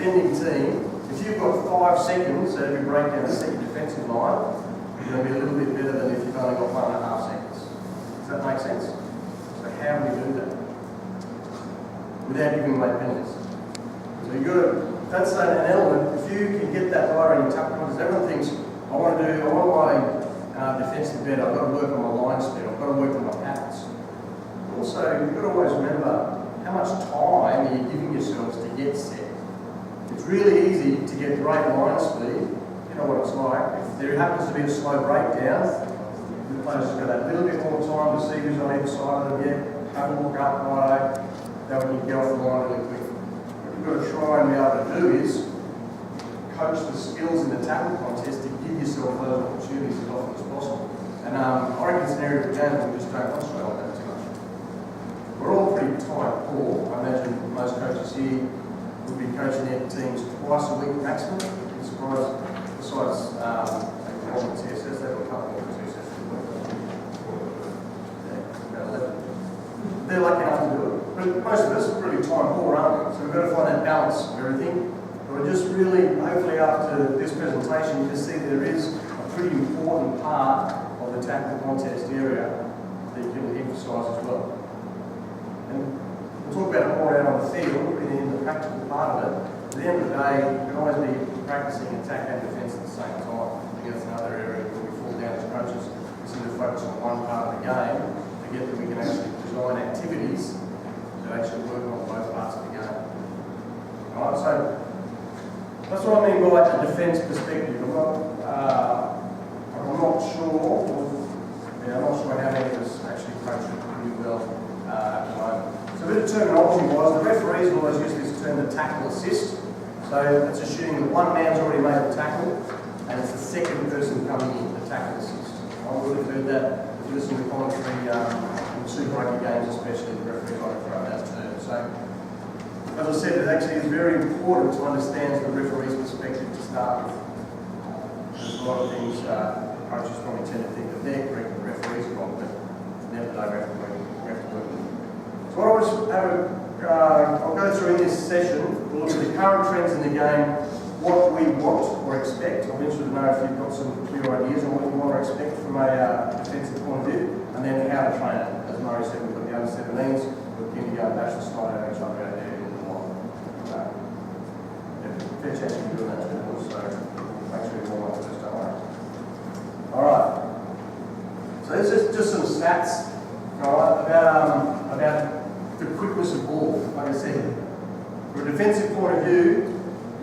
defending team, if you've got 5 seconds at every breakdown of the second defensive line, you're going to be a little bit better than if you've only got 1.5 seconds. Does that make sense? So how do we do that? Without giving away penalties. So you've got to, that's an element, if you can get that right in your tackle points, everyone thinks, I want my defensive better, I've got to work on my line speed, I've got to work on my patterns. Also, you've got to always remember how much time are you giving yourselves to get set. It's really easy to get great line speed. You know what it's like. If there happens to be a slow breakdown, the players have got that little bit more time to see who's on either side of them. Yeah, have a look up, right? Then when you get off the line really quick. What you've got to try and be able to do is coach the skills in the tackle contest to give yourself those opportunities as often as possible. And I reckon it's an area of the game that we just don't concentrate on that too much. We're all pretty tight poor. I imagine most coaches here would be coaching their teams twice a week maximum. You'd be surprised, besides economic TSS, they've got a couple more TSS a week. Yeah, about 11. They're lucky enough to do it. But most of us are pretty time poor, aren't we? So we've got to find that balance of everything. But we're just really, hopefully after this presentation, you can see there is a pretty important part of the tackle contest area that you can emphasise as well. And we'll talk about it more out on the field, in the practical part of it. At the end of the day, you can always be practicing attack and defence at the same time. I think that's another area where we fall down as coaches. We seem to focus on one part of the game, forget that we can actually design activities that actually work on both parts of the game. Alright, so that's what I mean by a defence perspective. I'm not sure how many of us actually coach it pretty well at the moment. So a bit of terminology-wise, the referees will always use this term, the tackle assist. So it's assuming that one man's already made the tackle, and it's the second person coming in, the tackle assist. I would have heard that if you listen to commentary in Super Rugby games, especially the referees like to throw that term. So, as I said, it actually is very important to understand the referee's perspective to start with. There's a lot of things coaches probably tend to think that they're correct and the referee's wrong, but never know we have to work with them. So what I was I'll go through in this session, we'll look at the current trends in the game, what we want or expect. I'm interested to know if you've got some clear ideas on what you want or expect from a defensive point of view, and then how to train it. As Murray said, we've got the under 17s, we're keen to go and bash the slide out of each other out there in the line. Fair chance you can do that too, so make sure you warm up first, don't worry. Alright, so this is just some stats about the quickness of ball. Like I said, from a defensive point of view,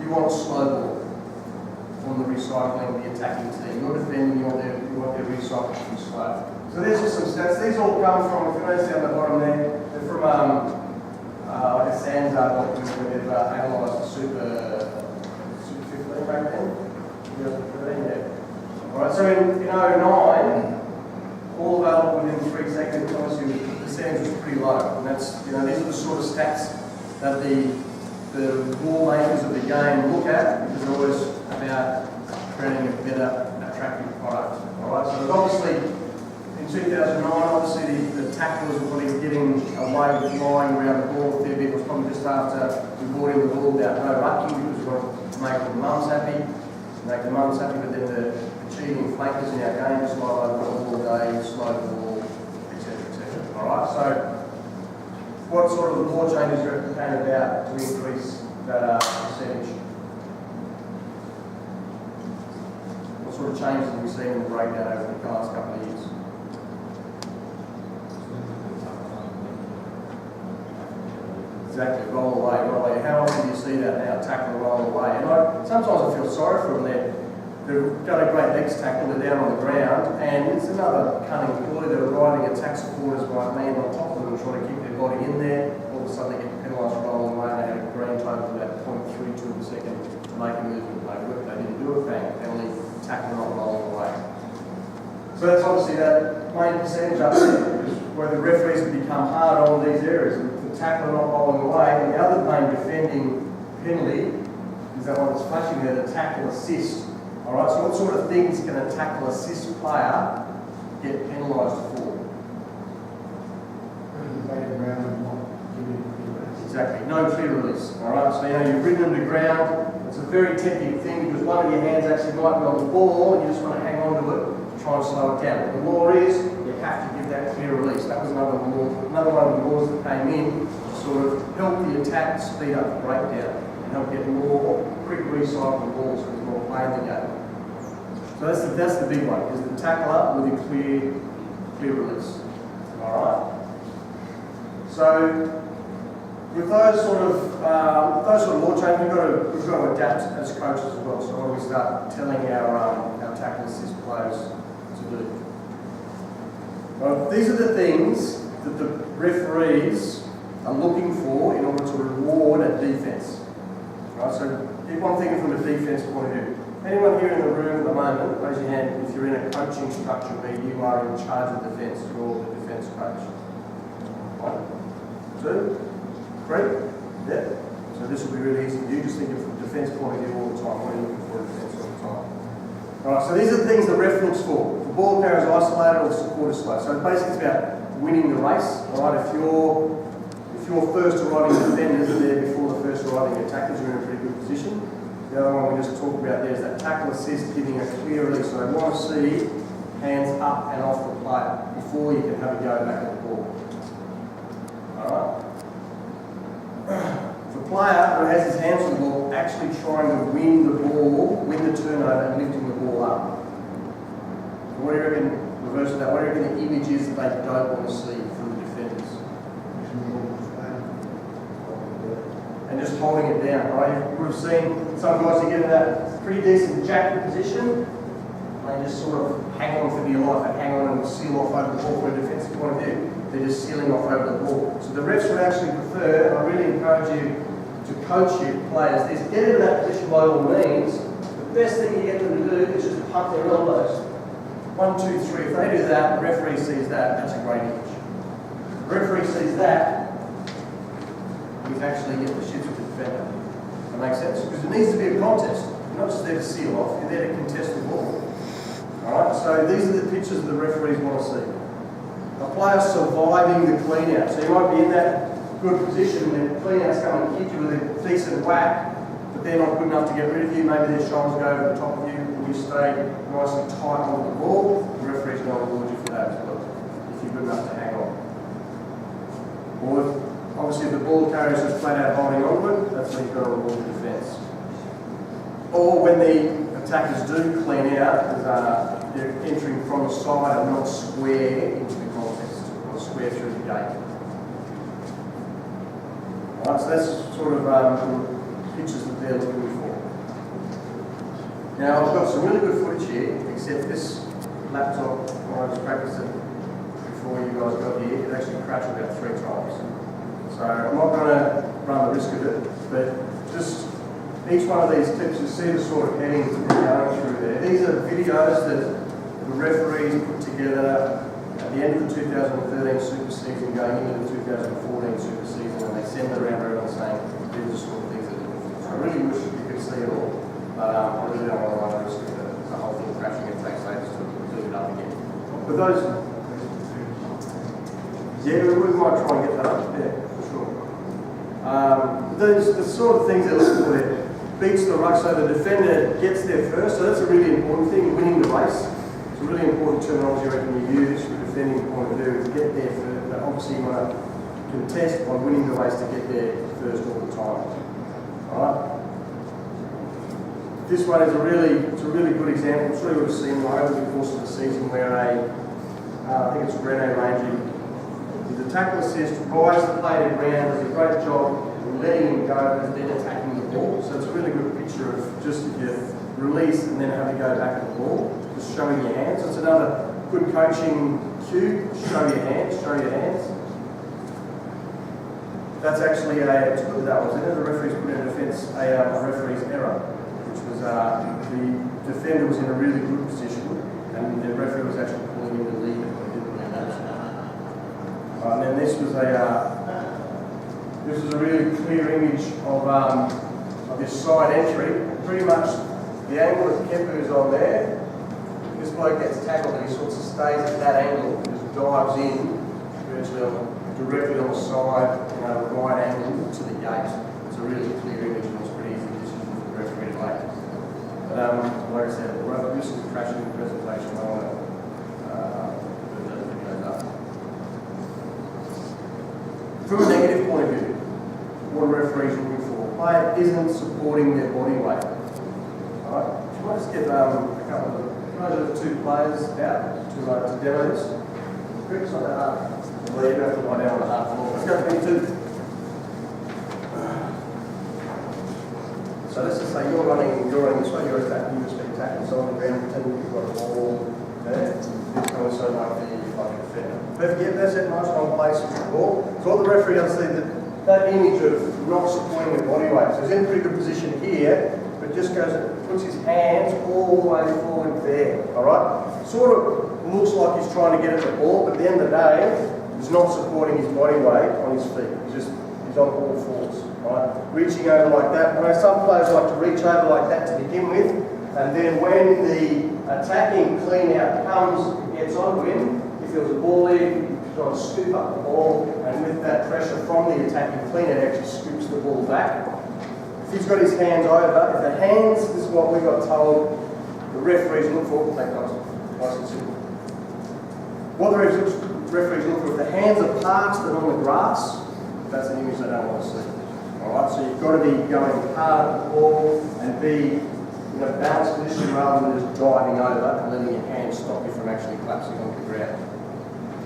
you want slow ball from the recycling, the attacking team. You're defending, you want their recycling to be slow. So there's just some stats. These all come from, if you notice down the bottom there, they're from like a SANS document where they've analysed the Super 15 back then. 2015, yeah. Alright, so in 09, all available within 3 seconds, obviously the percentage was pretty low. And that's, these are the sort of stats that the ball makers of the game look at, because they're always about creating a better, attractive product. Alright, so obviously in 2009, obviously the tacklers were probably getting away with flying around the ball a fair bit. It was probably just after we brought in the rule about no rucking, because we wanted to make the mums happy, but then the cheating flankers in our game, slow over the ball all day, slow the ball, etc. etc. Alright, so what sort of law changes came about to increase that percentage? What sort of changes have we seen in the breakdown over the past couple of years? Exactly, roll away. How often do you see that now? Tackle, roll away. And sometimes I feel sorry for them. They've got a great legs tackle, they're down on the ground, and it's another cunning ploy. They're riding attack supporters by land on top of them and trying to keep their body in there. All of a sudden they get penalised for rolling away, and they have a green total of about 0.32 of a second to make a movement. They didn't do it, bang, penalty, tackle not rolling away. So that's obviously that main percentage up there, where the referees have become hard on these areas. The tackle not rolling away, and the other main defending penalty is that one that's flashing there, the tackle assist. Alright, so what sort of things can a tackle assist player get penalised for? Exactly, no clear release. Alright, so you've ridden them to ground. It's a very technical thing because one of your hands actually might be on the ball and you just want to hang on to it to try and slow it down. The law is you have to give that clear release. That was another one of the laws that came in to sort of help the attack speed up the breakdown and help get more quick recycling balls so there's more play in the game. So that's the big one, is the tackler with a clear release. Alright. So with those sort of law changes, we've got to adapt as coaches as well. So when we start telling our tackle assist players to do. Well, these are the things that the referees are looking for in order to reward a defence. Right, so keep on thinking from a defence point of view. Anyone here in the room at the moment, raise your hand if you're in a coaching structure where you are in charge of defence, you're the defence coach. 1, 2, 3, yeah. So this will be really easy for you, just thinking from a defence point of view all the time. What are you looking for in defence all the time? Alright, so these are the things the ref looks for. The ball carrier is isolated or the support is slow. So basically it's about winning the race. Alright, if your first arriving defenders are there before the first arriving attackers, you're in a pretty good position. The other one we just talked about there is that tackle assist, giving a clear release. So they want to see hands up and off the player before you can have a go back at the ball. Alright. The player who has his hands on the ball actually trying to win the ball, win the turnover and lifting the ball up. So what do you reckon, reverse of that, what do you reckon the image is that they don't want to see from the defenders? And just holding it down, right? We've seen some guys who get in that pretty decent jacket position, they just sort of hang on for dear life and hang on and seal off over the ball from a defensive point of view. They're just sealing off over the ball. So the refs would actually prefer, and I really encourage you to coach your players, is get into that position by all means. The best thing you get them to do is just pump their elbows. 1, 2, 3. If they do that, the referee sees that, that's a great image. If the referee sees that, we can actually get the shits with the defender. That makes sense? Because it needs to be a contest. You're not just there to seal off, you're there to contest the ball. Alright, so these are the pictures that the referees want to see. A player surviving the clean out. So you might be in that good position and the clean out's come and hit you with a decent whack, but they're not good enough to get rid of you. Maybe their shoulders go over the top of you and you stay nice and tight on the ball. The referee's going to reward you for that as well, if you're good enough to hang on. Or obviously, if the ball carrier is just flat out holding on to it, that's when you've got to reward the defence. Or when the attackers do clean out, they're entering from the side and not square into the contest, or square through the gate. Alright, so that's sort of pictures that they're looking for. Now, I've got some really good footage here, except this laptop, when I just practiced it before you guys got here, it actually crashed about 3 times. So I'm not going to run the risk of it, but just each one of these clips, you see the sort of headings that they're going through there. These are videos that the referees put together at the end of the 2013 Super Season, going into the 2014 Super Season, and they send it around everyone saying, these are the sort of things that they're looking for. So I really wish you could see it all, but I really don't want to run the risk of the whole thing crashing and takes ages to do it up again. But those, yeah, we might try and get that up, yeah. The sort of things they're looking for there. Beats the ruck, so the defender gets there first, so that's a really important thing, winning the race. It's a really important terminology I reckon you use from a defending point of view, to get there first, but obviously you want to contest by winning the race to get there first all the time. Alright? This one is a really good example. I'm sure you would have seen over the course of the season where I think it's René Rangy, the tackle assist, buys the player to ground, does a great job in letting him go and then attacking the ball. So it's a really good picture of just if you release and then have to go back at the ball, just showing your hands. So it's another good coaching cue, show your hands, show your hands. That's actually it's good that was, the referee's put in defence a referee's error, which was the defender was in a really good position and the referee was actually pulling him to leave it. And then this was a really clear image of this side entry. Pretty much the angle that Kemper is on there. This bloke gets tackled and he sort of stays at that angle and just dives in virtually directly on the side, right angle to the gate. It's a really clear image and it's pretty easy decision for the referee to make. But like I said, we're at risk of crashing the presentation. I want to move those videos up. From a negative point of view, what a referee's looking for. A player isn't supporting their body weight. Alright, if you want to just get a couple of two players out to demo this. It's not that hard. Well, you have to lie down on the hard floor. Let's go to 22. So let's just say you're running this way, you're attacking, you're speed attacking, so on the ground, pretend you've got a ball there. This goes so like the defender. Perfect, yeah, that's it, nice long place with the ball. So what the referee does see that image of not supporting the body weight. So he's in a pretty good position here, but just goes and puts his hands all the way forward there. Alright? Sort of looks like he's trying to get at the ball, but at the end of the day, he's not supporting his body weight on his feet. He's on all fours. Right? Reaching over like that. I know some players like to reach over like that to begin with, and then when the attacking clean out comes and gets onto him, if there was a ball there, you try to scoop up the ball, and with that pressure from the attacking clean out, actually scoops the ball back. If he's got his hands over, if the hands, this is what we got told the referees look for, take those, nice and simple. What the referees look for, if the hands are past and on the grass, that's an image they don't want to see. Alright, so you've got to be going hard at the ball and be in a balanced position rather than just diving over and letting your hands stop you from actually collapsing onto the ground.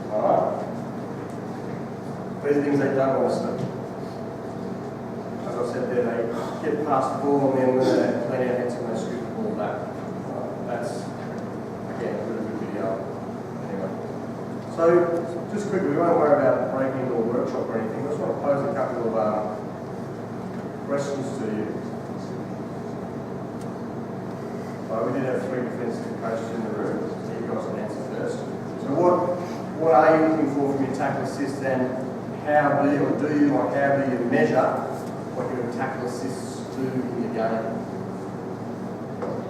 Alright? These are things they don't want to see. As I said there, they get past the ball and then when they clean out hits and they scoop the ball back. That's, again, a really good video. Anyway. So, just quickly, we won't worry about breaking or workshop or anything. I just want to pose a couple of questions to you. We did have 3 defensive coaches in the room, so you guys can answer first. So what are you looking for from your tackle assist, and how do you measure what your tackle assists do in your game?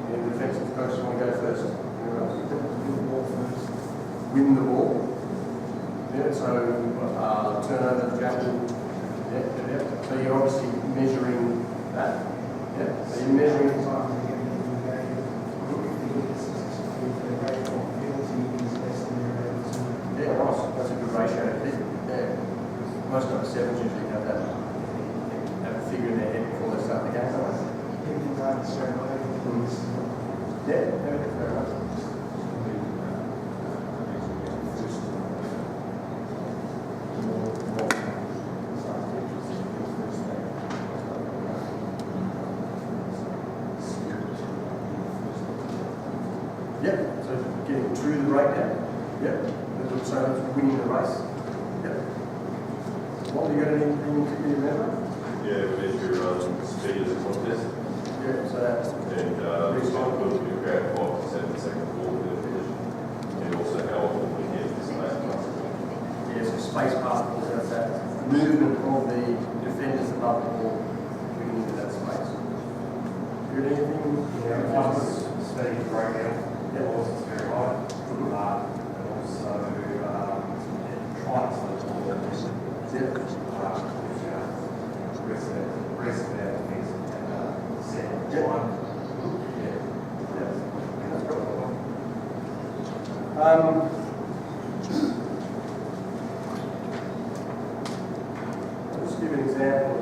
Any defensive coaches want to go first? Win the ball. Yeah, so turnover, jackal. Yeah. So you're obviously measuring that. Yeah. So you're measuring time. Yeah, nice. That's a good ratio to keep. Yeah. Most number 7s usually have a figure in their head before they start the game, don't they? Yeah, fair enough. Yep, so getting through the breakdown. Yep, so it's winning the race. Yep. What, you got anything to remember? Yeah, we measure speed as a contest. Yeah, so that's... And example, you grab 5 to 7 second ball with a finish. And also how often we get the space pass. Yeah, so space pass the ball, that's that movement of the defenders above the ball, winning into that space. You got anything? Yeah, one was speed breakdown. Yeah. It's very high. And also trying to slow the ball. Rest of that is set time. I'll just give an example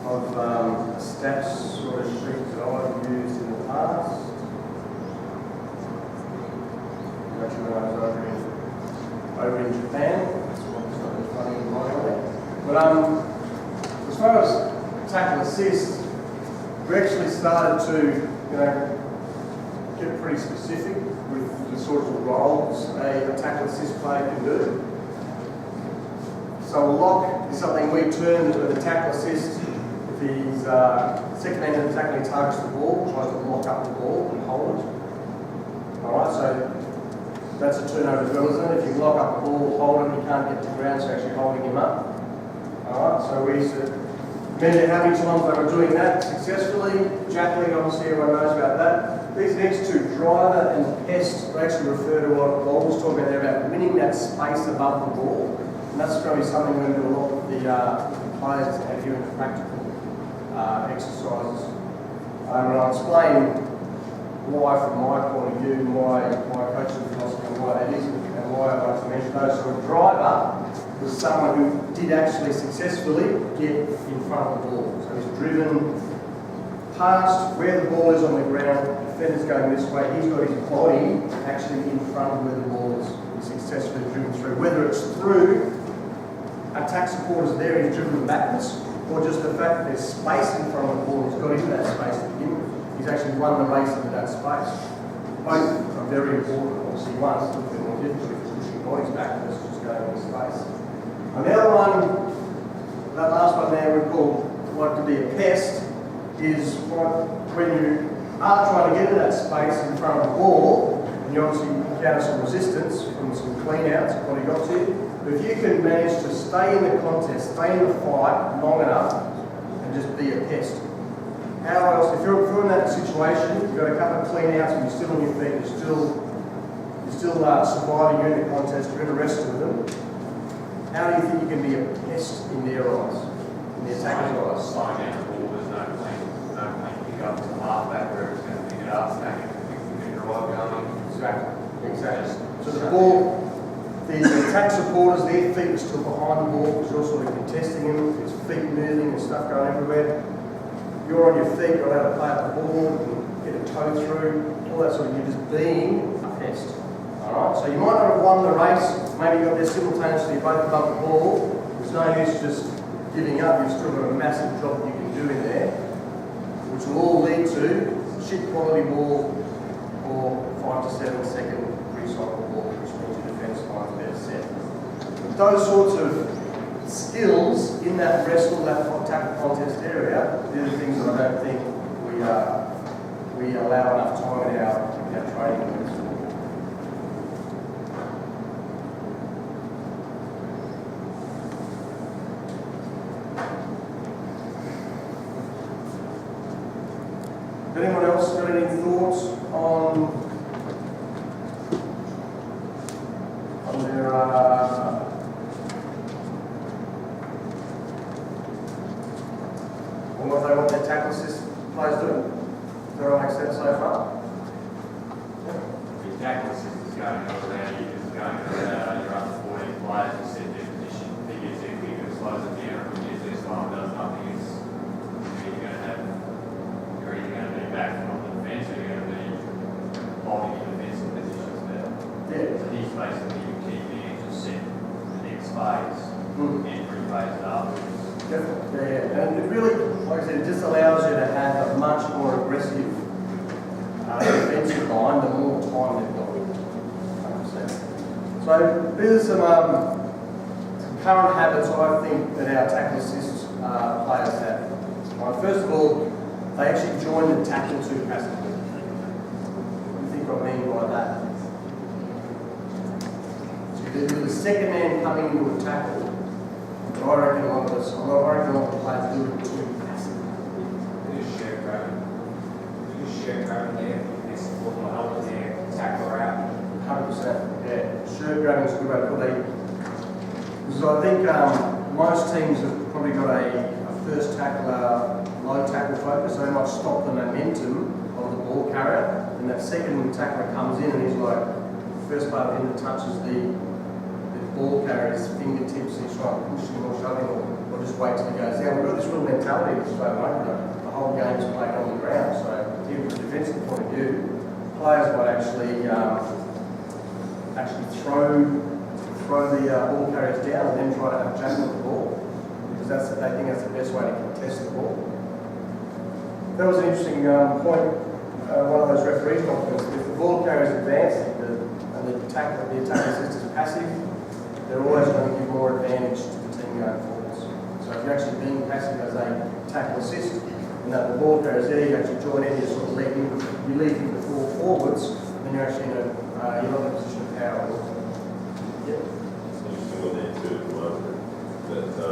of stats sort of sheet that I've used in the past. Actually, when I was over in Japan, that's what's not as funny in my way. But as far as tackle assist, we actually started to, get pretty specific with the sorts of roles a tackle assist player can do. So a lock is something we term with a tackle assist. If he's second end of tackling targets the ball, tries to lock up the ball and hold it. Alright, so that's a turnover as well, isn't it? If you lock up the ball, hold him, he can't get to the ground, so actually holding him up. Alright, so we used to measure how many times they were doing that successfully. Jackling, obviously everyone knows about that. These next two, driver and pest, actually refer to what Bob was talking about there about winning that space above the ball. And that's going to be something we're going to do a lot with the players out here in the practical exercises. And I'll explain why, from my point of view, my coaching philosophy and why that is, and why I like to mention those. So a driver was someone who did actually successfully get in front of the ball. So he's driven past where the ball is on the ground, defender's going this way, he's got his body actually in front of where the ball is successfully driven through. Whether it's through attack supporters there, he's driven them backwards, or just the fact that there's space in front of the ball, he's got into that space to begin with. He's actually won the race into that space. Both are very important. Obviously, one's a little bit more difficult if it's pushing bodies back versus just going into space. And the other one, that last one there, we call like to be a pest, is when you are trying to get to that space in front of the ball, and you obviously encounter some resistance from some clean outs when he got to you. But if you can manage to stay in the contest, stay in the fight long enough, and just be a pest. How else, if you're in that situation, you've got a couple of clean outs and you're still on your feet, you're still surviving, you're in the contest, you're in the rest of them, how do you think you can be a pest in their eyes, in the attacker's eyes? Slowing down the ball, there's no clean pick up to the halfback where it's going to pick it up, stack it, pick the drive going. Exactly. So the ball, the attack supporters, their feet are still behind the ball because you're sort of contesting them, there's feet moving and stuff going everywhere. You're on your feet, you're allowed to play at the ball, get a toe through, all that sort of, you're just being a pest. Alright, so you might not have won the race, maybe you got there simultaneously, both above the ball. There's no use just giving up, you've still got a massive job you can do in there, which will all lead to shit quality ball or 5 to 7 second recycle ball, which means your defence line's better set. But those sorts of skills in that wrestle, that tackle contest area, they're the things that I don't think we allow enough time in our training for. Anyone else got any thoughts on their on what they want their tackle assist players doing? Does that all make sense so far? Your tackle assist is going around, you're just going around, you're up to 14 players, you set their position, they get their kick and slows it down, and if this time does nothing, you're going to have, you're either going to be back from the defence or you're going to be holding your defensive positions better. Yeah. So he's basically your key man to set the next phase and rephase it afterwards. Definitely, yeah. And it really, like I said, it just allows you to have a much more aggressive defensive line the more time they've got. 100%. So there's some current habits I think that our tackle assist players have. Right, first of all, they actually join the tackle too passively. What do you think I mean by that? So you're the second man coming into a tackle. I reckon a lot of the players do it too passively. Just share grabbing there. It's will help with their tackler out. 100%. Yeah. Shirt grabbing is a good way to put it. Because I think most teams have probably got a first tackler, low tackle focus, so they might stop the momentum of the ball carrier. And that second tackler comes in and he's like, first part of him that touches the ball carrier's fingertips, he's trying to push him or shove him or just wait till he goes down. We've got this real mentality this way, mate. The whole game's played on the ground, so even from a defensive point of view, players might actually throw the ball carriers down and then try to have a jack with the ball, because they think that's the best way to contest the ball. That was an interesting point. One of those referees documents, if the ball carrier is advancing and the attack assist is passive, they're always going to give more advantage to the team going forwards. So if you're actually being passive as a tackle assist, and that the ball carrier is there, you actually join in, you sort of you lead him to fall forwards, then you're actually you're not in a position of power. Yep. It's interesting what they do at the moment, that the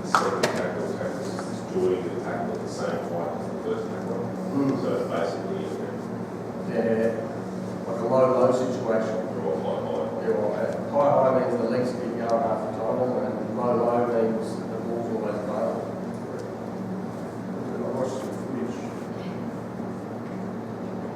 second tackle assist joining the tackle at the same height as the first tackle. So it's basically, Yeah, like a low situation. you're off like high. Yeah, well, high means the legs keep going half the time, and low means the ball's always available. I watched some footage.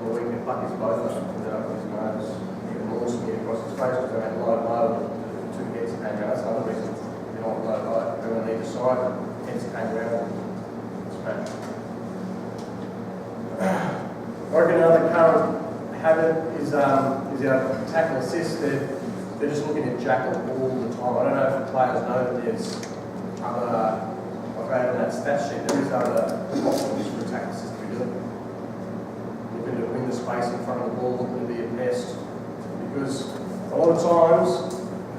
Well, we can fuck his both up without his nose, even launching it across his face because they had low, two heads came out. That's another reason they don't want low. They want either side, heads came around. Smash. I reckon another current habit is our tackle assist. They're just looking at jackal all the time. I don't know if the players know that there's other, I've added that stat sheet, there is other options for a tackle assist to be doing. Looking to win the space in front of the ball, looking to be a pest. Because a lot of times,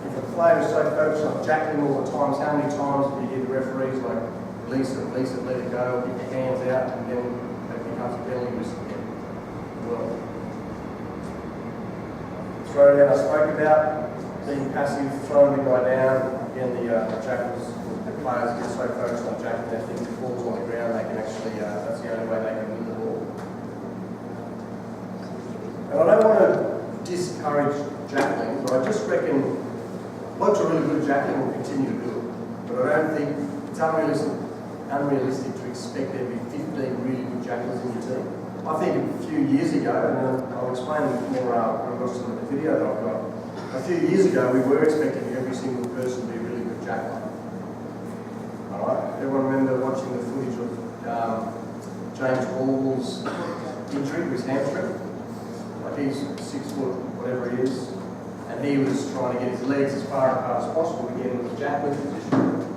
if a player is so focused on jackling all the time, how many times do you hear the referees like, release it, let it go, keep your hands out, and then it becomes a penalty risk again. Well, throw down, I spoke about being passive, throwing the guy down. Again, the jackals, the players get so focused on jackling, they think the ball's on the ground, they can actually, that's the only way they can win the ball. And I don't want to discourage jackling, but I just reckon blokes are really good at jackling will continue to do it. But I don't think it's unrealistic to expect there to be 15 really good jacklers in your team. I think a few years ago, and I'll explain more when I've got some of the video that I've got. A few years ago, we were expecting every single person to be a really good jackler. Alright, everyone remember watching the footage of James Hall's injury to his hamstring? Like he's 6 foot, whatever he is, and he was trying to get his legs as far apart as possible to get into the jackling position.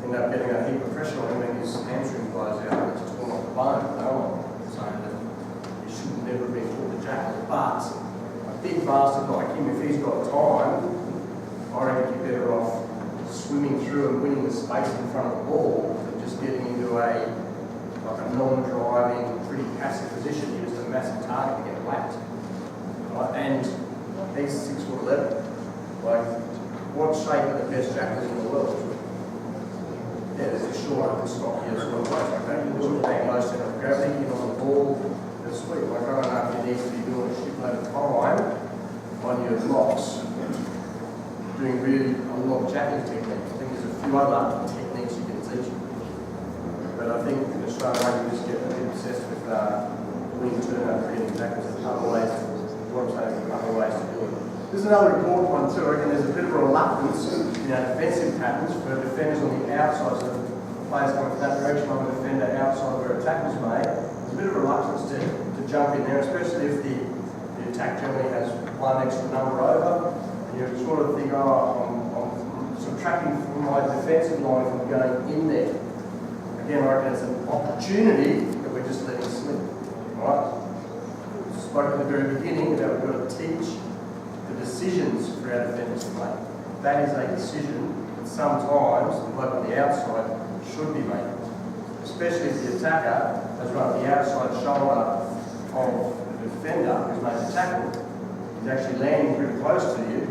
Ended up getting a heap of pressure on him and his hamstring blows out, which is torn off the bone. No one saying that he should never have been taught to jackal, but a big bastard like him, if he's got time, I reckon you're better off swimming through and winning the space in front of the ball than just getting into a non-driving, pretty passive position. You're just a massive target to get whacked. Right? And he's 6'11". Like, what shape are the best jacklers in the world? Yeah, there's a short and stock here as well. Like, you look at low centre of gravity, you're on the ball, that's sweet. Like, I don't know if you need to be doing a shitload of time on your blocks, doing really a lot of jackling techniques. I think there's a few other techniques you can teach. But I think in Australia, you just get a bit obsessed with winning turnover, getting tackles. There's other ways, what I'm saying, there's other ways to do it. This is another important one too. I reckon there's a bit of a reluctance in our defensive patterns for defenders on the outside. So players coming from that direction of a defender outside where a tackle's made. There's a bit of reluctance to jump in there, especially if the attack generally has one extra number over. And you sort of think, oh, I'm subtracting from my defensive line from going in there. Again, I reckon it's an opportunity that we're just letting slip. Right? We spoke at the very beginning about we've got to teach the decisions for our defenders to make. That is a decision that sometimes the bloke on the outside should be making. Especially if the attacker has run the outside shoulder of the defender who's made the tackle. He's actually landing pretty close to you.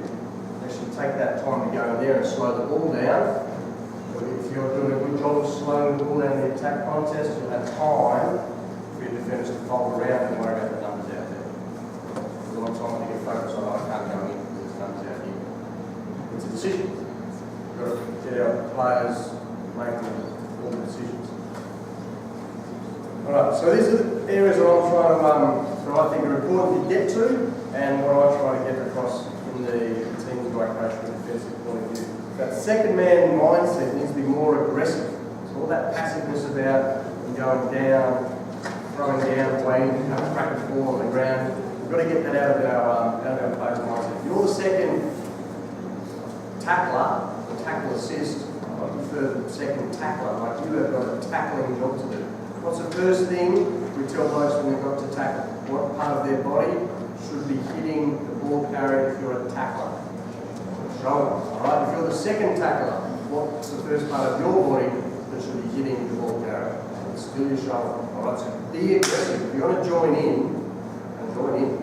Actually take that time to go in there and slow the ball down. If you're doing a good job of slowing the ball down in the attack contest, you'll have time for your defenders to fold around and worry about the numbers out there. A lot of time you can focus on, I can't go in because there's numbers out here. It's a decision. We've got to get our players making all the decisions. Alright, so these are the areas that I'm trying to, that I think are important to get to, and what I try to get across in the teams that I coach from a defensive point of view. That second man mindset needs to be more aggressive. So all that passiveness about going down, throwing down, waiting, crack the ball on the ground, we've got to get that out of our players' mindset. If you're the second tackler, or tackle assist, I prefer the second tackler, like you have got a tackling job to do. What's the first thing we tell blokes when they've got to tackle? What part of their body should be hitting the ball carrier if you're a tackler? Shoulder. Alright, if you're the second tackler, what's the first part of your body that should be hitting the ball carrier? It's still your shoulder. Alright, so be aggressive. If you want to join in, and join in.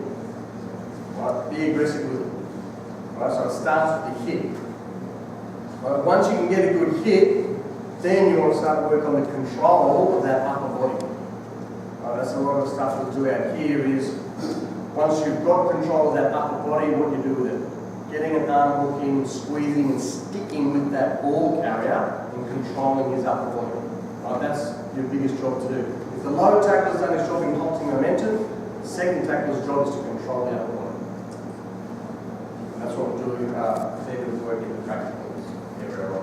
Alright, be aggressive with it. Alright, so it starts with the hit. Alright, once you can get a good hit, Then you want to start to work on the control of that upper body. That's a lot of the stuff we'll do out here is, once you've got control of that upper body, what do you do with it? Getting an arm hook in, squeezing and sticking with that ball carrier and controlling his upper body. That's your biggest job to do. If the low tackler's done his job in halting momentum, the second tackler's job is to control the upper body. That's what we're doing, fair bit of work in the practicals area.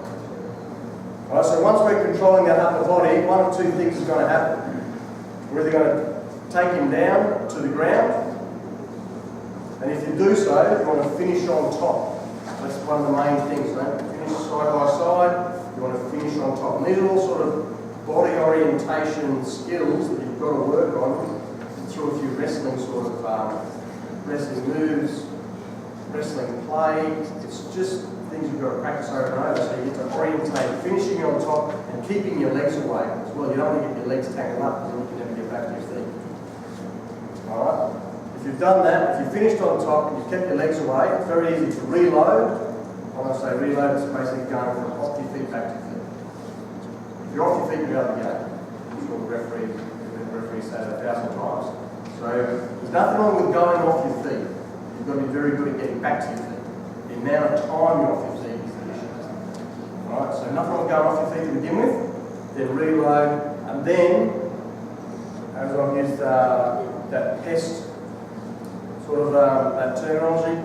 Alright, so once we're controlling that upper body, one of two things is going to happen. We're either going to take him down to the ground, and if you do so, you want to finish on top. That's one of the main things, don't finish side by side, you want to finish on top. And these are all sort of body orientation skills that you've got to work on through a few wrestling sort of wrestling moves, wrestling play. It's just things you've got to practice over and over, so you get to orientate, finishing on top and keeping your legs away as well. You don't want to get your legs tangled up because then you can never get back to your feet. Alright? If you've done that, if you've finished on top and you've kept your legs away, it's very easy to reload. When I say reload, it's basically going from off your feet back to your feet. If you're off your feet, you're out of the game. I'm sure the referee says that 1,000 times. So there's nothing wrong with going off your feet. You've got to be very good at getting back to your feet. The amount of time you're off your feet is the issue. Alright, so nothing wrong with going off your feet to begin with, then reload, and then, as I've used that pest sort of that terminology,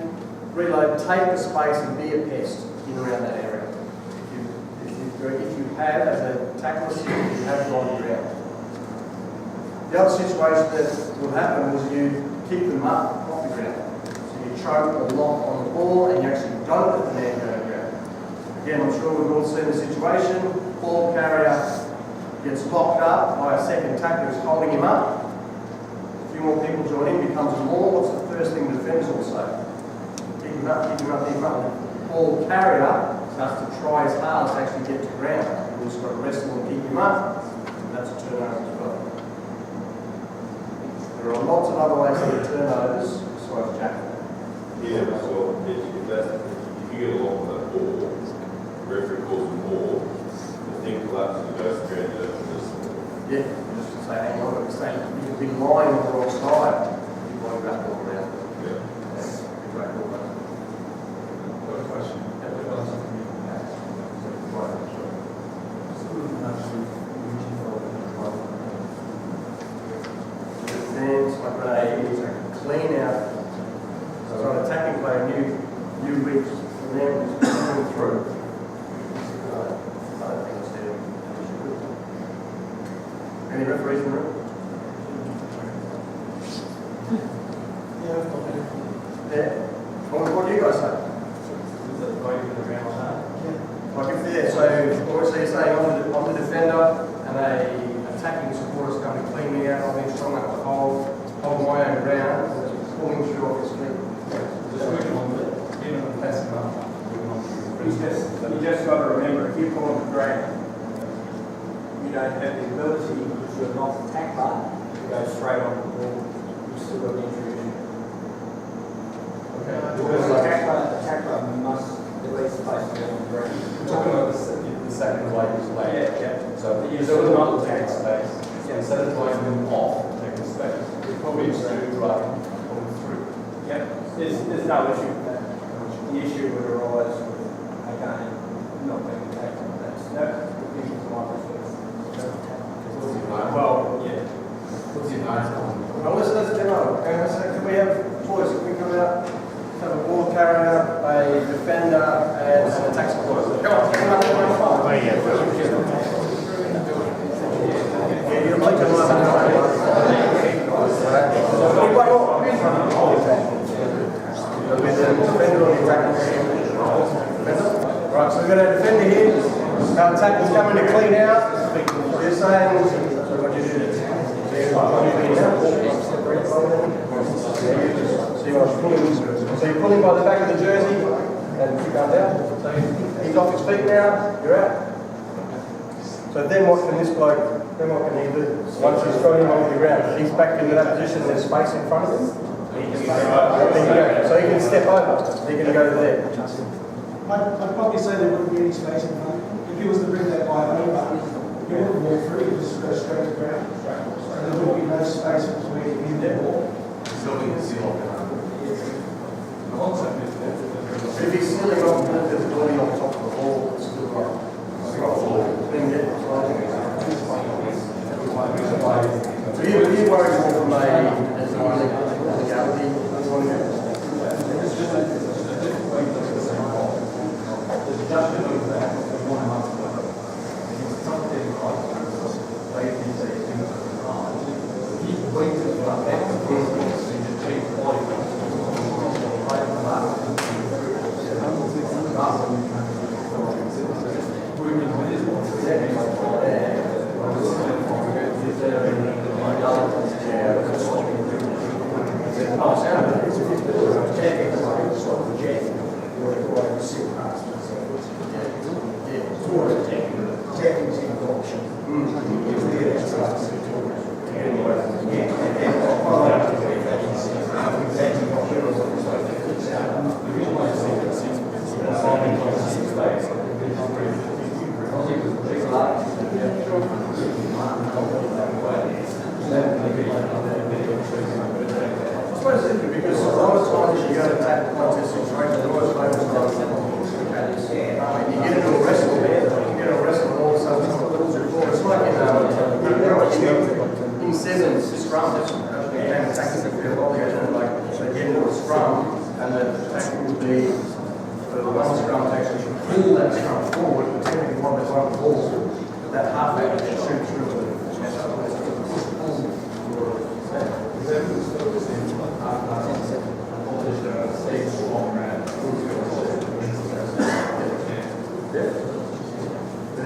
reload, take the space and be a pest in around that area. If you have, as a tackler, you have gone on the ground. The other situation that will happen is you keep them up off the ground. So you choke or lock on the ball and you actually don't let the man go to the ground. Again, I'm sure we've all seen the situation. Ball carrier gets locked up by a second tackler who's holding him up. A few more people join in, becomes more. What's the first thing the defenders will say? Keep him up, keep him up, keep him up. The ball carrier starts to try his hardest to actually get to the ground. You've just got to wrestle and keep him up. And that's a turnover as well. There are lots of other ways to get turnovers besides jackal. Yeah, so if you get along with that ball, the referee calls for more, the thing collapses and goes to the ground. Yeah, just say, hang on, you can be lying on the wrong side. You want to wrap it all around. Yeah. That's a great ball. Got a question. Defense, like a clean out. So an attacking player, you reach from them, just coming through. I don't think it's there. Any referees in the room? Yeah. What do you guys say? Like if they're, so obviously you're saying I'm the defender and a attacking supporter's going to clean me out, I've been strong enough to hold my own ground, pulling through off his feet. You just got to remember, if you pull on the ground, you don't have the ability, because you're not the tackler, to go straight on the ball. You've still got the injury. Okay. Because the tackler must at least place it on the ground. We're talking about the second leg is leg. Yeah. So if you're not taking space, instead of playing them off, taking space, you probably just do right pulling through. Yeah. There's no issue with that. The issue would arise with, again, not being tackled. That's no issue from my perspective. Well, yeah. What's your nose on? Well, let's demo. Can we have boys? Can we come out? Have a ball carrier, a defender, and an attack supporter. Come on, come on. Yeah, you're like a Right, so we've got a defender here. Our attacker's coming to clean out. You're saying, so what do you do? So you're pulling by the back of the jersey and you go down. So he's off his feet now, you're out. So then what can this bloke, then what can he do? Once he's got him on the ground, he's back into that position, there's space in front of him. So he can step over, he can go there. I'd probably say there wouldn't be any space in front. If he was to bring that guy over, free, just go straight to ground. And there will be no space between you and that wall. Still being sealed. The concept is that If he's sealing off the wall, there's building on top of the wall, it's still not. It's not a wall. Thing yet. So you worry more from a legality point of view?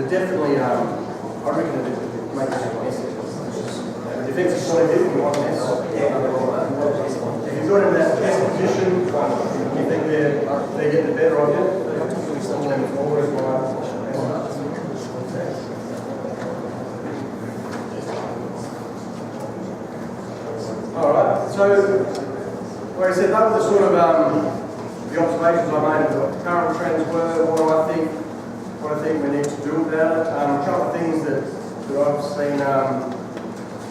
Definitely, I reckon it makes it defensive point of view, you want this. If you've got in that best position, you think they're getting the better of you, they're stumbling forward as well. Alright, so like I said, that was the sort of the observations I made of what the current trends were, what I think we need to do about it. A couple of things that I've seen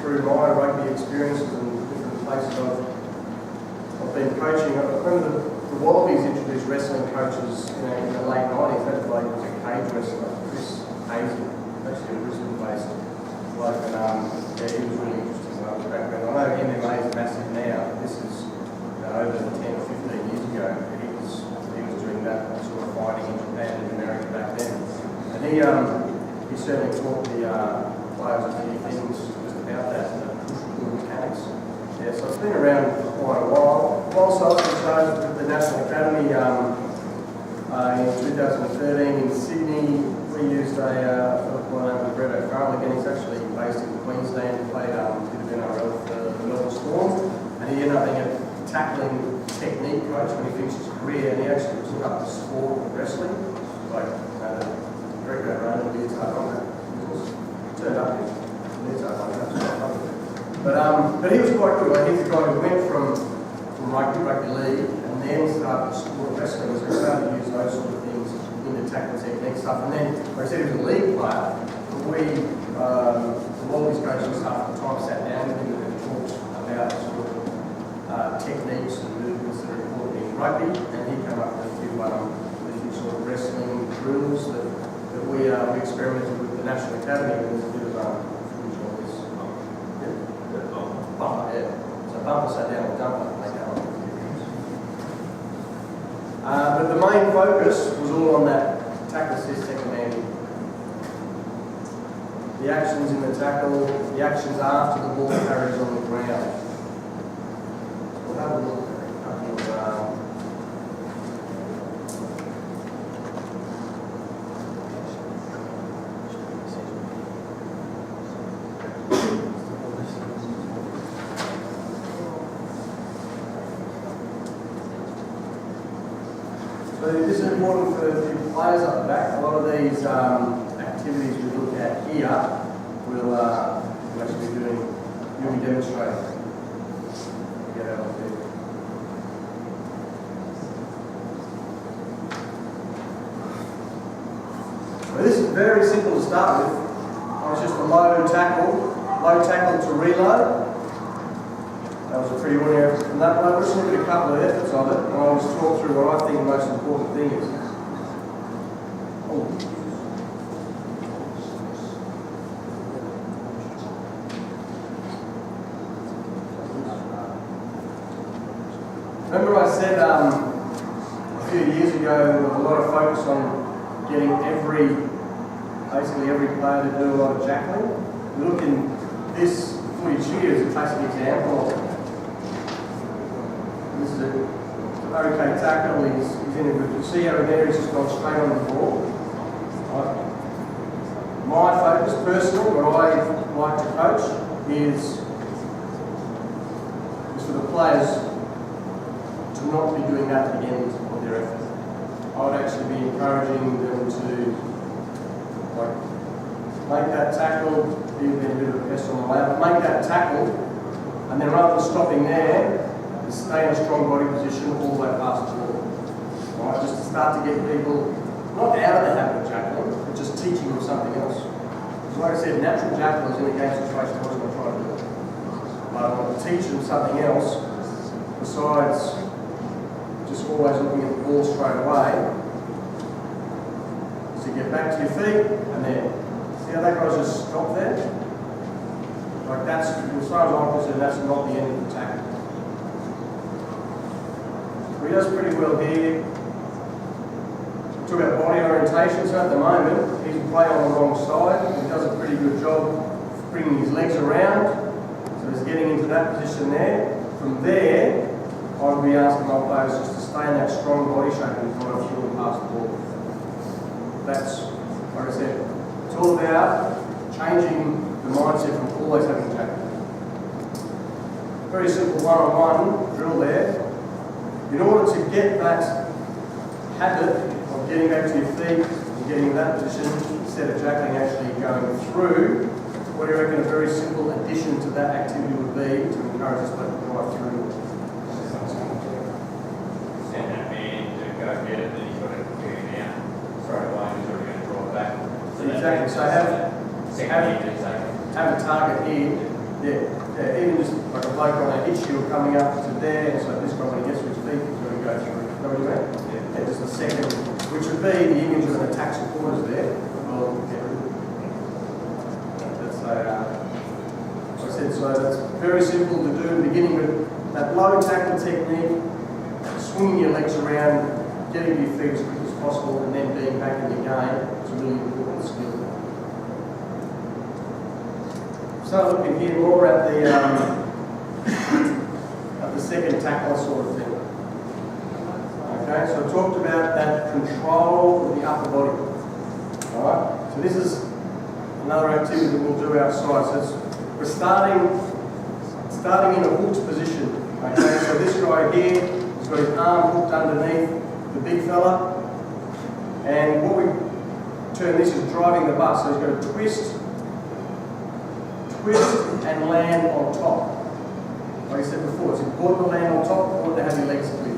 through my rugby experiences and different places I've been coaching. I remember the Wallabies introduced wrestling coaches in the late 90s. That bloke was a cage wrestler, Chris Hazy, actually a Brisbane-based bloke, and yeah, he was really interesting background. I know MMA is massive now. This is over 10 or 15 years ago. He was doing that sort of fighting in Japan and America back then. And he certainly taught the players a few things just about that, the push-pull mechanics. Yeah, so it's been around for quite a while. Also, I was in charge with the National Academy in 2013 in Sydney. We used a fellow named Brett O'Farrell. Again, he's actually based in Queensland. He played a bit of NRL for the Melbourne Storm. And he ended up being a tackling technique coach when he finished his career, and he actually took up the sport of wrestling. Like, Greco around and beer type on that. Turned up in beer type on that. But he was quite good. Like, he's the guy who went from rugby league and then started the sport of wrestling. So he started to use those sort of things in the tackle technique stuff. And then, like I said, he was a league player. But all these coaching staff at the time sat down with him and talked about sort of techniques and movements that are important in rugby. And he came up with a few sort of wrestling drills that we experimented with the National Academy, and there's a bit of footage of this. Bumper, yeah. So Bumper sat down with Dumper and they came up with a few things. But the main focus was all on that tackle assist second handing. The actions in the tackle, the actions after the ball carries on the ground. We'll have a look at a couple of So this is important for the players up the back. A lot of these activities we look at here will actually be doing, you'll be demonstrating. Get out of there. So this is very simple to start with. I was just a low tackle to reload. That was a pretty ordinary effort from that bloke. Let's look at a couple of efforts of it, and I'll just talk through what I think the most important thing is. Oh. Remember I said a few years ago there was a lot of focus on getting basically every player to do a lot of jackling. We look in this footage here as a classic example of it. This is an okay tackle, he's in a good, you see over there he's just gone straight on the ball. Right. My focus personally, what I like to coach is for the players to not be doing that at the end of their effort. I would actually be encouraging them to make that tackle, even a bit of a pest on the way up, make that tackle, and then rather than stopping there, stay in a strong body position all the way past the ball. Right, just to start to get people not out of the habit of jackling, but just teaching them something else. Because like I said, natural jacklers in a game situation are always going to try to do it. But I want to teach them something else besides just always looking at the ball straight away. So get back to your feet and then see how that guy's just stopped there? Like that's, as far as I'm concerned, that's not the end of the tackle. He does pretty well here. Talk about body orientation, so at the moment he's playing on the wrong side. He does a pretty good job bringing his legs around. So he's getting into that position there. From there, I would be asking my players just to stay in that strong body shape and try to fuel past the ball. That's, like I said, it's all about changing the mindset from always having tackle. Very simple one-on-one drill there. In order to get that habit of getting back to your feet and getting in that position, instead of jackling actually going through, what do you reckon a very simple addition to that activity would be to encourage us to drive through? Send that man to go get it, then he's got to figure it out straight away, he's already going to draw it back. So Exactly, so have a target here, even just like a bloke on a hitch shield coming up to there, so this guy when he gets to his feet, he's going to go through. Know what you mean? Yeah, just a second, which would be the image of an attack supporters there. Well, yeah. That's like I said, so that's very simple to do, beginning with that low tackle technique, swinging your legs around, getting to your feet as quick as possible, and then being back in the game. It's a really important skill. Start looking here more at the second tackle sort of thing. Okay, so I talked about that control of the upper body. Alright, so this is another activity that we'll do outside. So we're starting in a hooked position. Okay, so this guy here has got his arm hooked underneath the big fella. And what we term this is driving the bus. So he's going to twist and land on top. Like I said before, it's important to land on top, important to have your legs clear.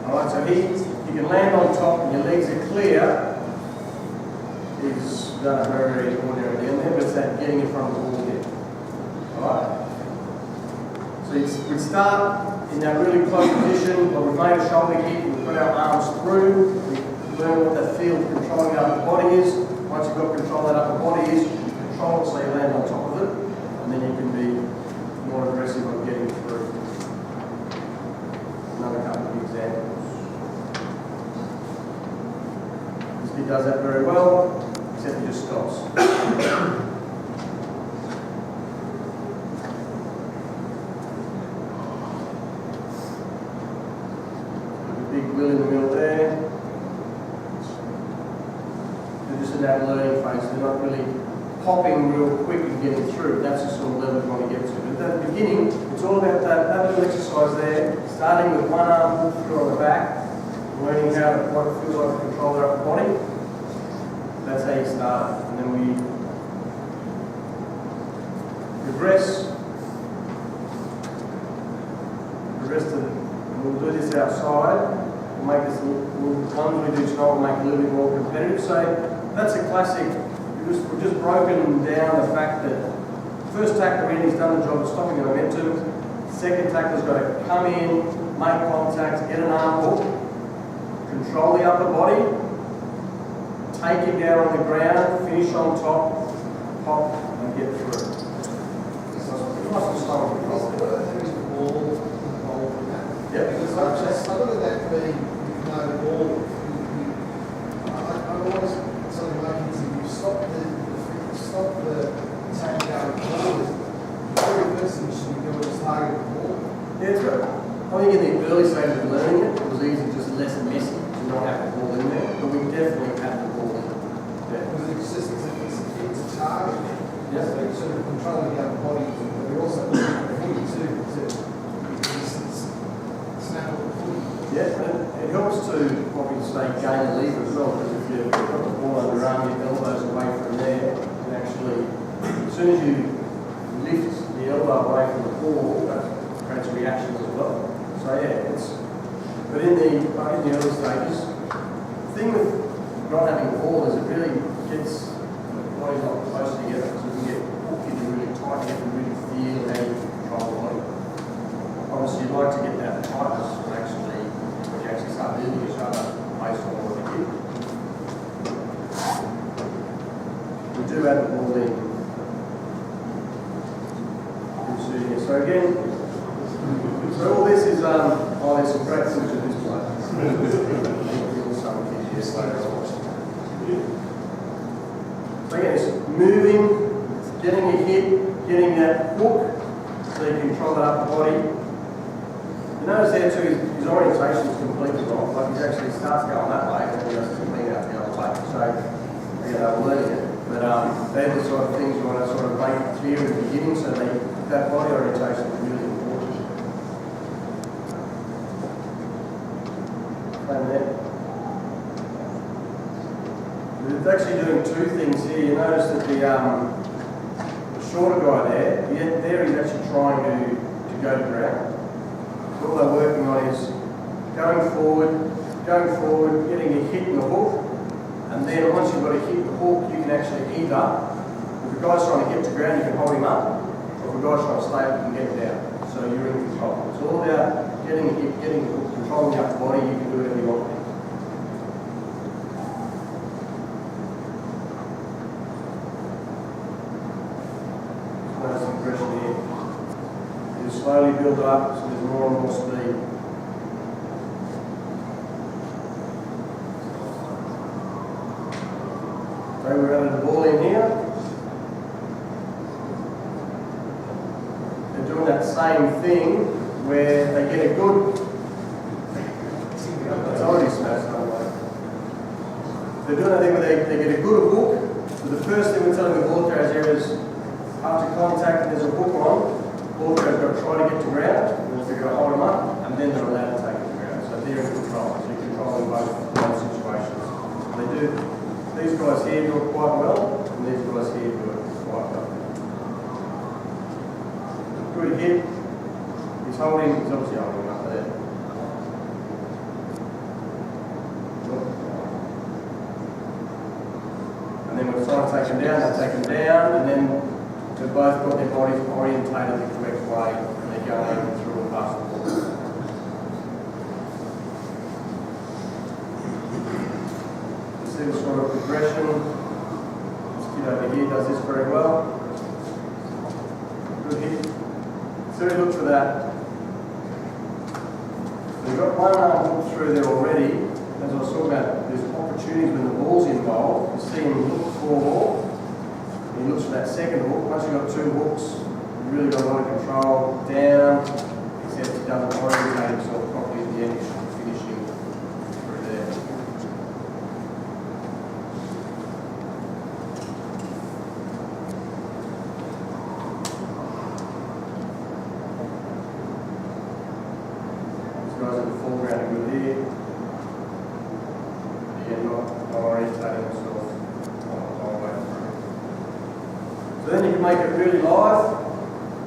Alright, so you can land on top and your legs are clear. He's done a very ordinary deal there, but it's that getting in front of the ball here. Alright? So we start in that really close position, but we've made a shoulder kick, we've put our arms through, we learn what that feel of controlling the upper body is. Once you've got control of that upper body is, you can control it so you land on top of it. And then you can be more aggressive on getting through. Another couple of examples. This kid does that very well, except he just stops. A big wheel in the middle there. They're just in that learning phase. They're not really popping real quick and getting through. That's the sort of level we want to get to. But at the beginning, it's all about that little exercise there, starting with one arm through on the back, learning what it feels like to control their upper body. That's how you start. And then we progress and we'll do this outside. We'll make this, the ones we do tonight will make it a little bit more competitive. So that's a classic. we've just broken down the fact that first tackler in, he's done the job of stopping the momentum. Second tackler's got to come in, make contact, get an arm hook, control the upper body, take him down on the ground, finish on top, pop, and get through. Yep. Because I look at that being no ball. I always something like this, if you stop the attack going forward, the very first thing you should be doing is target the ball. Yeah, that's right. I think in the early stages of learning it, it was easy, just less messy, to not have the ball in there, but we definitely have the ball in it. Yeah. Because it's just, it's a target. Yeah. So you're sort of controlling the upper body, but you're also putting the footy too, to snap up the footy. Yeah, and it helps to, what we say, gain a lever as well, because if you've got the ball under your arm, your elbows away from there, and actually, as soon as you lift the elbow away from the ball, that creates reactions as well. So yeah, but in the early stages, the thing with not having the ball is it really gets the body not close together, so you can get hooked in really tight, you can really feel how you control the body. Obviously, you'd like to get that tightness when you actually start moving each other based on what you did. We do have the ball in shooting it. So again, so all this is, there's some great things in this play. So again, it's moving, getting a hit, getting that hook, so you control that upper body. You notice there too, his orientation is completely wrong. Like he actually starts going that way, and then he goes completely out the other way. So, again, they're learning it. But they're the sort of things you want to sort of make clear at the beginning, so that body orientation is really important. And then, it's actually doing two things here. You notice that the shorter guy there he's actually trying to go to ground. All they're working on is going forward, getting a hit in the hook, and then once you've got a hit in the hook, you can actually either, if the guy's trying to get to ground, you can hold him up, or if the guy's trying to stay up, you can get him down. So you're in control. It's all about getting a hit, getting the hook, controlling the upper body, you can do whatever you want. Notice the progression here. You slowly build up, so there's more and more speed. So we're running the ball in here. They're doing that same thing where they get a good. It's already smashed, by the way. They're doing that thing where they get a good hook. So the first thing we're telling the ball carriers here is after contact, there's a hook on. Ball carrier's got to try to get to ground. We've got to hold them up, and then they're allowed to take it to ground. So they're in control. So you're controlling both situations. They do. These guys here do it quite well, and these guys here do it quite well. Good hit. He's obviously holding up there. And then when it's time to take them down, they take them down, and then they've both got their bodies orientated the correct way, and they're going through and past the ball. See the sort of progression. This kid over here does this very well. Good hit. So we look for that. So we've got one arm hook through there already. As I was talking about, there's opportunities when the ball's involved. You see him look for, he looks for that second hook. Once you've got two hooks, you've really got a lot of control down, except he doesn't orientate himself properly at the end. He should be finishing through there. Guys in the foreground are good here. Again, not orientating himself on the whole way through. So then you can make it really live,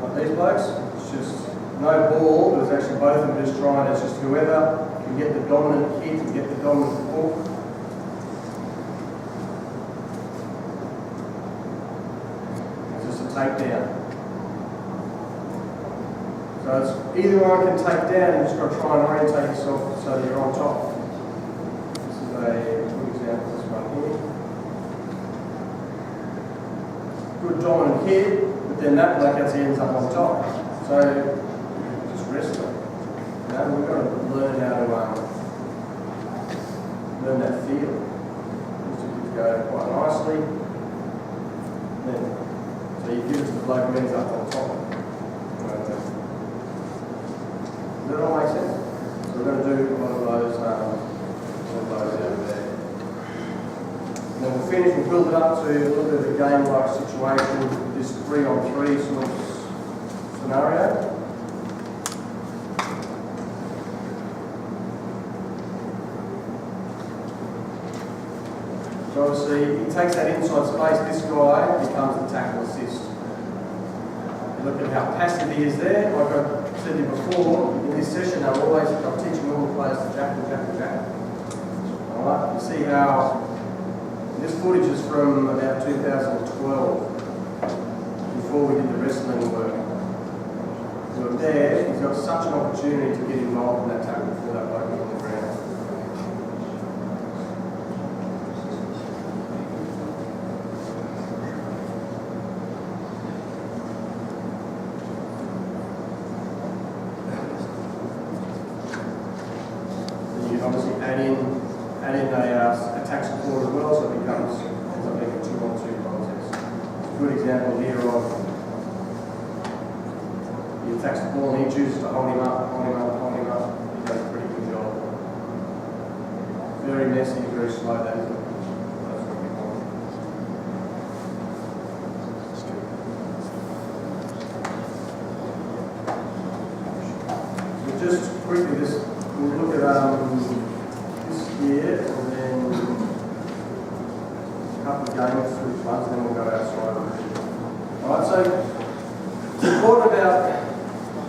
like these blokes. It's just no ball, but it's actually both of them just trying. It's just whoever can get the dominant hit and get the dominant hook. takedown. So it's either one can take down, you just got to try and orientate yourself so that you're on top. This is a good example, this one here. Good dominant here, but then that bloke actually ends up on top. So just rest it. You know, we've got to learn how to learn that feel. Just to go quite nicely. Then, so you give it to the bloke who ends up on top. Does that all make sense? So we're going to do a lot of those over there. And then we'll finish, we'll build it up to a little bit of a game-like situation with this 3-on-3 sort of scenario. So obviously, he takes that inside space, this guy becomes the tackle assist. You look at how passive he is there. Like I said to you before, in this session, I'm teaching all the players to jackal. Alright, you see how this footage is from about 2012, before we did the wrestling work. So there, he's got such an opportunity to get involved in that tackle before that bloke is on the ground. You obviously add in a attack support as well, so it becomes ends up being a 2-on-2 contest. A good example here of he attacks the ball and he chooses to hold him up. He does a pretty good job. Very messy, very slow, that is it. That's what we want. So just quickly, we'll look at this here, and then a couple of games through ones, and then we'll go outside. Alright, so it's important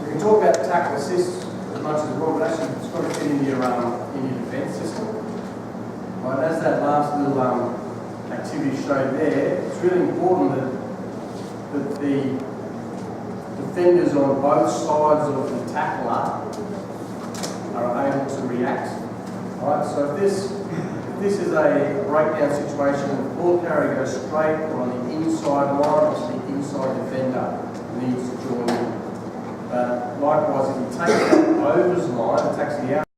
we can talk about tackle assists as much as we want, but actually it's got to fit in your defence system. Right, as that last little activity showed there, it's really important that the defenders on both sides of the tackler are able to react. Right, so if this is a breakdown situation, the ball carrier goes straight or on the inside line, or the inside defender needs to join in. Likewise, if you take that overs line, it's actually out.